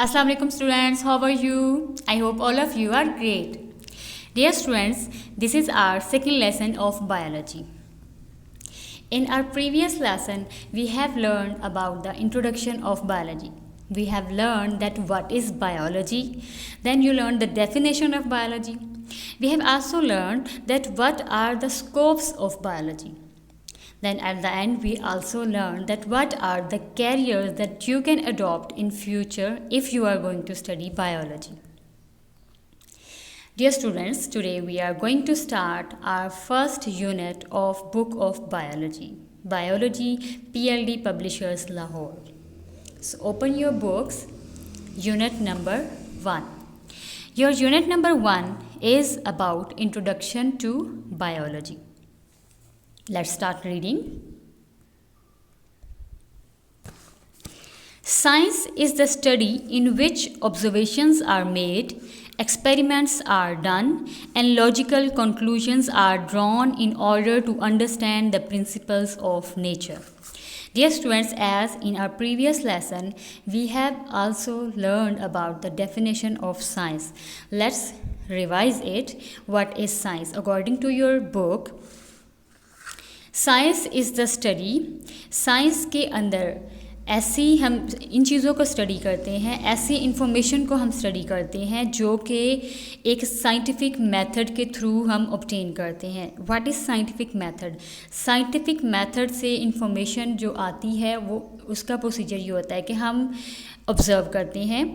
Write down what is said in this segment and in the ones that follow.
Assalamu alaikum students, how are you? I hope all of you are great. Dear students, this is our second lesson of biology. In our previous lesson, we have learned about the introduction of biology. We have learned that what is biology. Then you learned the definition of biology. We have also learned that what are the scopes of biology. Then at the end, we also learned that what are the careers that you can adopt in future if you are going to study biology. Dear students, today we are going to start our first unit of Book of Biology. Biology, PLD Publishers, Lahore. So open your books, unit number 1. Your unit number 1 is about Introduction to Biology. Let's start reading. Science is the study in which observations are made, experiments are done, and logical conclusions are drawn in order to understand the principles of nature. Dear students, as in our previous lesson, we have also learned about the definition of science. Let's revise it. What is science? According to your book, science is the study, science के अंदर ऐसी हम इन चीज़ों को study करते हैं, ऐसी information को हम स्टडी करते हैं जो कि एक साइंटिफिक मेथड के थ्रू हम ऑब्टेन करते हैं. What is scientific method? Scientific method से इन्फॉर्मेशन जो आती है वो उसका प्रोसीजर ये होता है कि हम ऑब्ज़र्व करते हैं.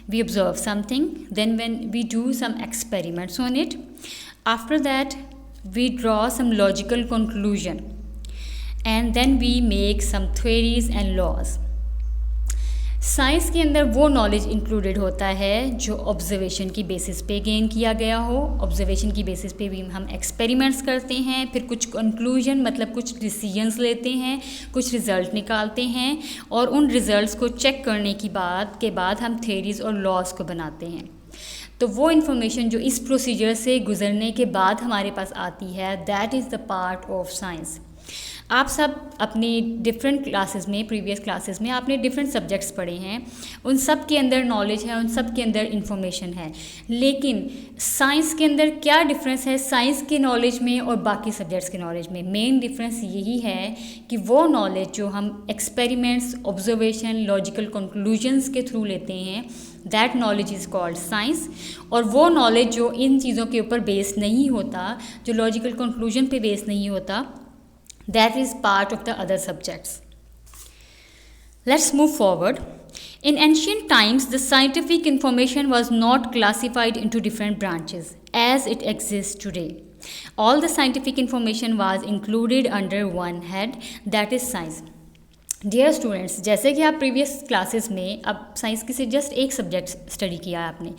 We observe something, then when we do some experiments on it, after that we draw some logical conclusion and then we make some theories and laws. Science के अंदर वो नॉलेज इंक्लूडेड होता है जो ऑब्जर्वेशन की basis पे gain किया गया हो. ऑब्जर्वेशन की बेसिस पे भी हम एक्सपेरिमेंट्स करते हैं, फिर कुछ कंक्लूजन मतलब कुछ डिसीजंस लेते हैं, कुछ रिज़ल्ट निकालते हैं और उन रिज़ल्ट्स को चेक करने की बाद हम थ्योरीज और लॉज को बनाते हैं. तो वो इन्फॉर्मेशन जो इस प्रोसीजर से गुजरने के बाद हमारे पास आती है, that is the part of science. आप सब अपनी डिफरेंट क्लासेस में, प्रीवियस क्लासेस में आपने डिफरेंट सब्जेक्ट्स पढ़े हैं, उन सब के अंदर नॉलेज है, उन सब के अंदर इन्फॉर्मेशन है. लेकिन साइंस के अंदर क्या डिफरेंस है साइंस के नॉलेज में और बाकी सब्जेक्ट्स के नॉलेज में? मेन डिफरेंस यही है कि वो नॉलेज जो हम एक्सपेरिमेंट्स, ऑब्जर्वेशन, लॉजिकल कंक्लूजन्स के थ्रू लेते हैं, that knowledge is called science. और वो नॉलेज जो इन चीज़ों के ऊपर बेस्ड नहीं होता, जो लॉजिकल कंक्लूजन पे बेस्ड नहीं होता, that is part of the other subjects. Let's move forward. In ancient times, the scientific information was not classified into different branches as it exists today. All the scientific information was included under one head, that is science. Dear students, जैसे कि आप previous classes में अब science की से just एक subject study किया आपने,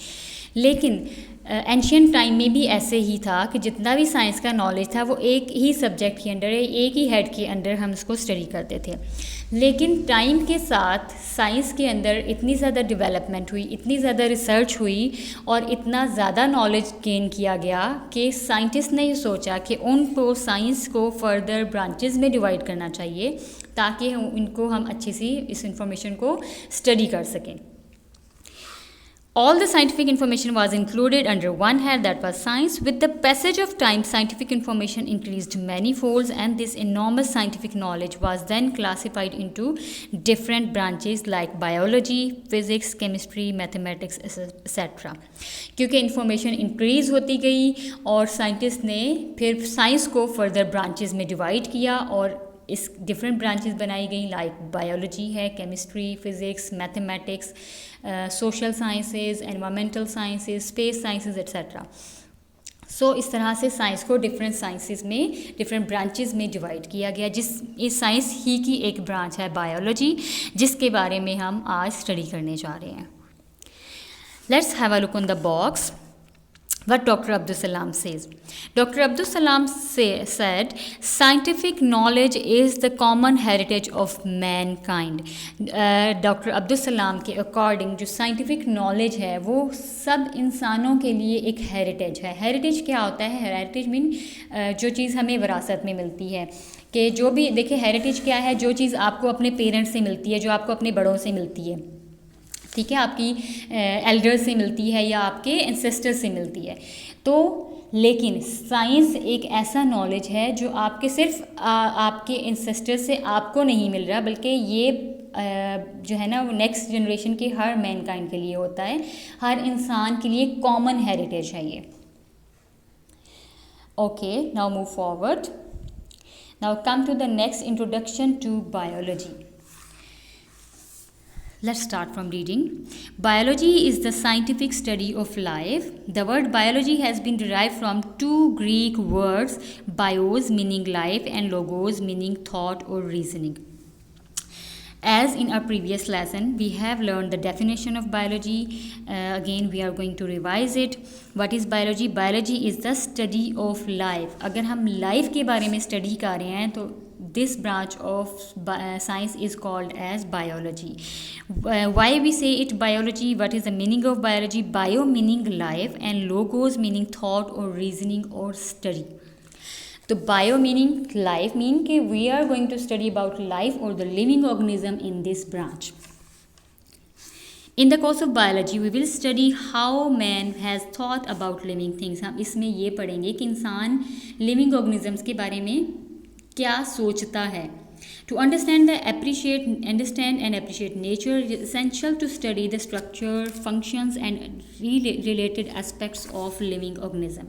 लेकिन एंशियंट टाइम में भी ऐसे ही था कि जितना भी साइंस का नॉलेज था वो एक ही सब्जेक्ट के अंडर, एक ही हेड के अंडर हम इसको स्टडी करते थे. लेकिन टाइम के साथ साइंस के अंदर इतनी ज़्यादा डेवलपमेंट हुई, इतनी ज़्यादा रिसर्च हुई और इतना ज़्यादा नॉलेज गेन किया गया कि साइंटिस्ट ने ये सोचा कि उनको साइंस को फर्दर ब्रांचेस में डिवाइड करना चाहिए ताकि इनको हम अच्छी सी इस इंफॉर्मेशन को स्टडी कर सकें. All the scientific information was included under one head, that was science. With the passage of time, scientific information increased many folds, and this enormous scientific knowledge was then classified into different branches like biology, physics, chemistry, mathematics, etc. क्योंकि information increase होती गई और scientist ने फिर science को further branches में divide किया और इस डिफरेंट ब्रांचेस बनाई गई, लाइक बायोलॉजी है, chemistry, physics, mathematics, social sciences, environmental sciences, space sciences etcetera. So इस तरह से साइंस को डिफरेंट साइंसेस में, डिफरेंट ब्रांचेस में डिवाइड किया गया. इस साइंस ही की एक ब्रांच है बायोलॉजी, जिसके बारे में हम आज स्टडी करने जा रहे हैं. Let's have a look on the box. What Dr. Abdul Salam says. Dr. Abdul Salam said, scientific knowledge is the common heritage of mankind. Doctor Abdul Salam के अकॉर्डिंग जो साइंटिफिक नॉलेज है वो सब इंसानों के लिए एक हेरिटेज है. हेरिटेज क्या होता है? हेरिटेज मीन जो चीज़ हमें विरासत में मिलती है, कि जो भी देखिए हेरिटेज क्या है? जो चीज़ आपको अपने पेरेंट्स से मिलती है, जो आपको अपने बड़ों से मिलती है. ठीक है, आपकी एल्डर से मिलती है या आपके एंसेस्टर से मिलती है। तो लेकिन साइंस एक ऐसा नॉलेज है जो आपके सिर्फ आपके एंसेस्टर से आपको नहीं मिल रहा, बल्कि ये जो है ना वो नेक्स्ट जनरेशन के हर मैनकाइंड के लिए होता है, हर इंसान के लिए कॉमन हेरिटेज है ये। Okay, now move forward. Now come to the next introduction to biology. Let's start from reading. Biology is the scientific study of life. The word biology has been derived from two Greek words, bios meaning life and logos meaning thought or reasoning. As in our previous lesson, we have learned the definition of biology. Again, we are going to revise it. What is biology? Biology is the study of life. अगर हम life के बारे में study कर रहे हैं तो this branch of science is called as biology. Why we say it biology? What is the meaning of biology? Bio meaning life and logos meaning thought or reasoning or study. तो bio meaning life mean कि we are going to study about life or the living organism in this branch. In the course of biology, we will study how man has thought about living things. हम इसमें ये पढ़ेंगे कि इंसान living organisms के बारे में क्या सोचता है। To understand and appreciate nature, it is essential to study the structure, functions and related aspects of living organism.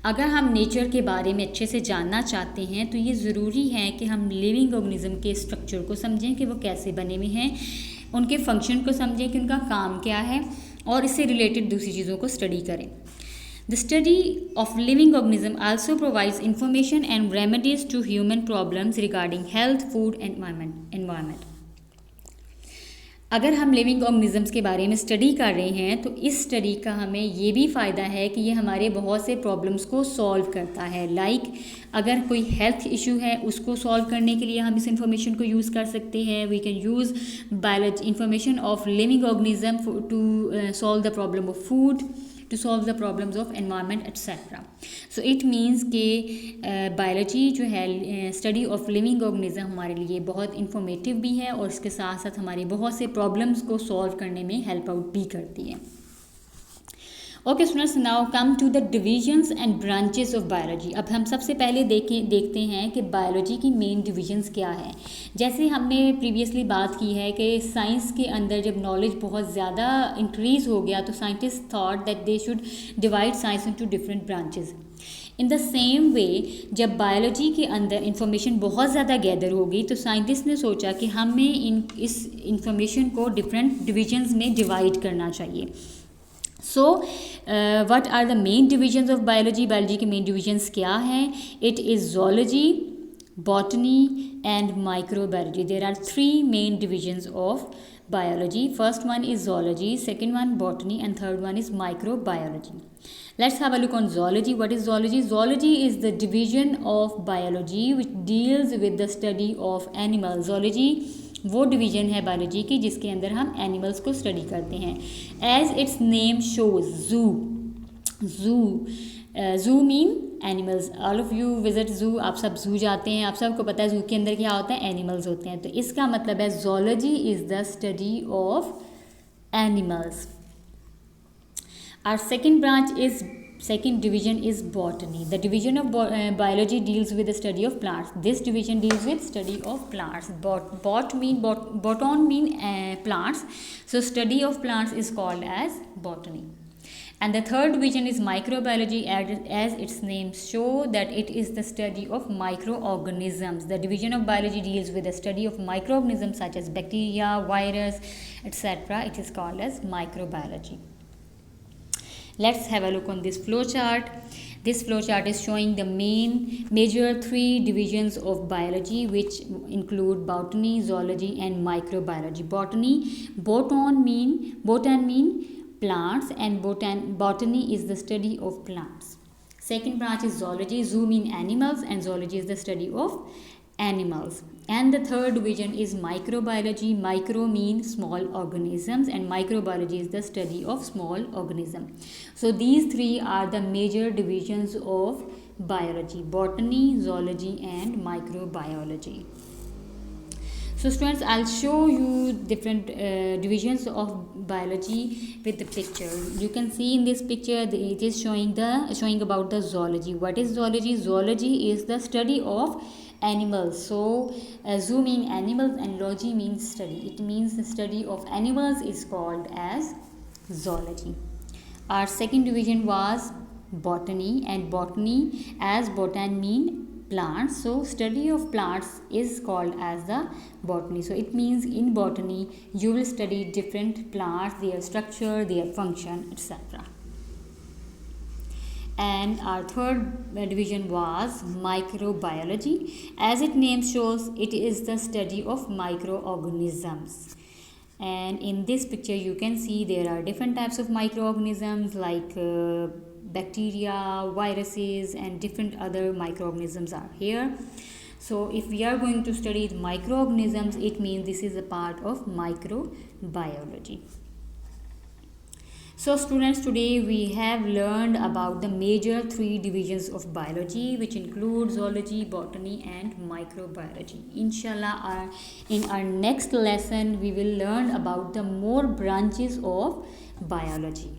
अगर हम नेचर के बारे में अच्छे से जानना चाहते हैं तो ये ज़रूरी है कि हम लिविंग ऑर्गेनिज्म के स्ट्रक्चर को समझें कि वो कैसे बने हुए हैं, उनके फंक्शन को समझें कि उनका काम क्या है, और इससे रिलेटेड दूसरी चीज़ों को स्टडी करें। The study of living organism also provides information and remedies to human problems regarding health, food and environment. अगर हम लिविंग ऑर्गेनिजम्स के बारे में स्टडी कर रहे हैं तो इस स्टडी का हमें ये भी फ़ायदा है कि ये हमारे बहुत से प्रॉब्लम्स को सॉल्व करता है। लाइक अगर कोई हेल्थ इशू है उसको सॉल्व करने के लिए हम इस इंफॉर्मेशन को यूज़ कर सकते हैं। We can use biology information of living organism to solve the problem of food, to solve the problems of environment etc. So it means कि बायोलॉजी जो है स्टडी ऑफ लिविंग ऑर्गेनिज्म हमारे लिए बहुत इंफॉर्मेटिव भी है और इसके साथ साथ हमारी बहुत से प्रॉब्लम्स को सॉल्व करने में हेल्प आउट भी करती है। Okay students, now come to the divisions and branches of biology. अब हम सबसे पहले देखते हैं कि बायोलॉजी की मेन डिविजन्स क्या है। जैसे हमने प्रीवियसली बात की है कि साइंस के अंदर जब नॉलेज बहुत ज़्यादा इंक्रीज़ हो गया तो scientist thought that they should divide science into different branches. In the same way जब बायोलॉजी के अंदर इंफॉर्मेशन बहुत ज़्यादा गैदर हो गई तो साइंटिस्ट ने सोचा कि हमें इस इंफॉर्मेशन को डिफरेंट डिविजन्स में डिवाइड करना चाहिए। So what are the main divisions of biology? Biology के मेन डिविजन्स क्या हैं? It is zoology, botany and microbiology. There are three main divisions of biology. First one is zoology, second one botany and third one is microbiology. Let's have a look on zoology. What is zoology? Zoology is the division of biology which deals with the study of animals. Zoology वो division है biology की जिसके अंदर हम animals को study करते हैं। As it's name shows, जू mean animals. All of you visit जू, आप सब जू जाते हैं, आप सबको पता है जू के अंदर क्या होता है, एनिमल्स होते हैं। तो इसका मतलब है zoology is the study of animals. Our second division is botany. The division of biology deals with the study of plants. This division deals with study of plants. Boton mean plants. So study of plants is called as botany. And the third division is microbiology, as its name show that it is the study of microorganisms. The division of biology deals with the study of microorganisms such as bacteria, virus, etc. It is called as microbiology. Let's have a look on this flow chart. This flow chart is showing the major three divisions of biology which include botany, zoology and microbiology. Botan mean plants and botany is the study of plants. Second branch is zoology. Zoo mean animals and zoology is the study of animals. And the third division is microbiology. Micro means small organisms and microbiology is the study of small organisms. So these three are the major divisions of biology: botany, zoology and microbiology. So students, I'll show you different divisions of biology with the picture. You can see in this picture it is showing about the zoology. What is zoology? Zoology is the study of animals. So zoo means animals and logy means study. It means the study of animals is called as zoology. Our second division was botany, and botany, as botan mean plants, so study of plants is called as the botany. So it means in botany you will study different plants, their structure, their function, etc. And our third division was microbiology. As its name shows, it is the study of microorganisms. And in this picture you can see there are different types of microorganisms like bacteria, viruses, and different other microorganisms are here. So if we are going to study the microorganisms, it means this is a part of microbiology. So students, today we have learned about the major three divisions of biology, which include zoology, botany, and microbiology. Inshallah, in our next lesson we will learn about the more branches of biology.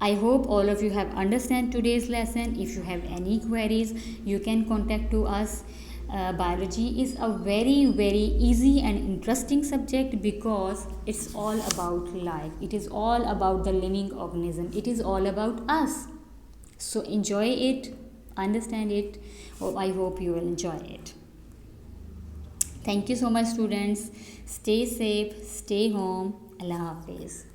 I hope all of you have understand today's lesson. If you have any queries, you can contact to us. Biology is a very easy and interesting subject because it's all about life. It is all about the living organism. It is all about us. So enjoy it, understand it. I hope you will enjoy it. Thank you so much, students. Stay safe, stay home. Allah Hafiz.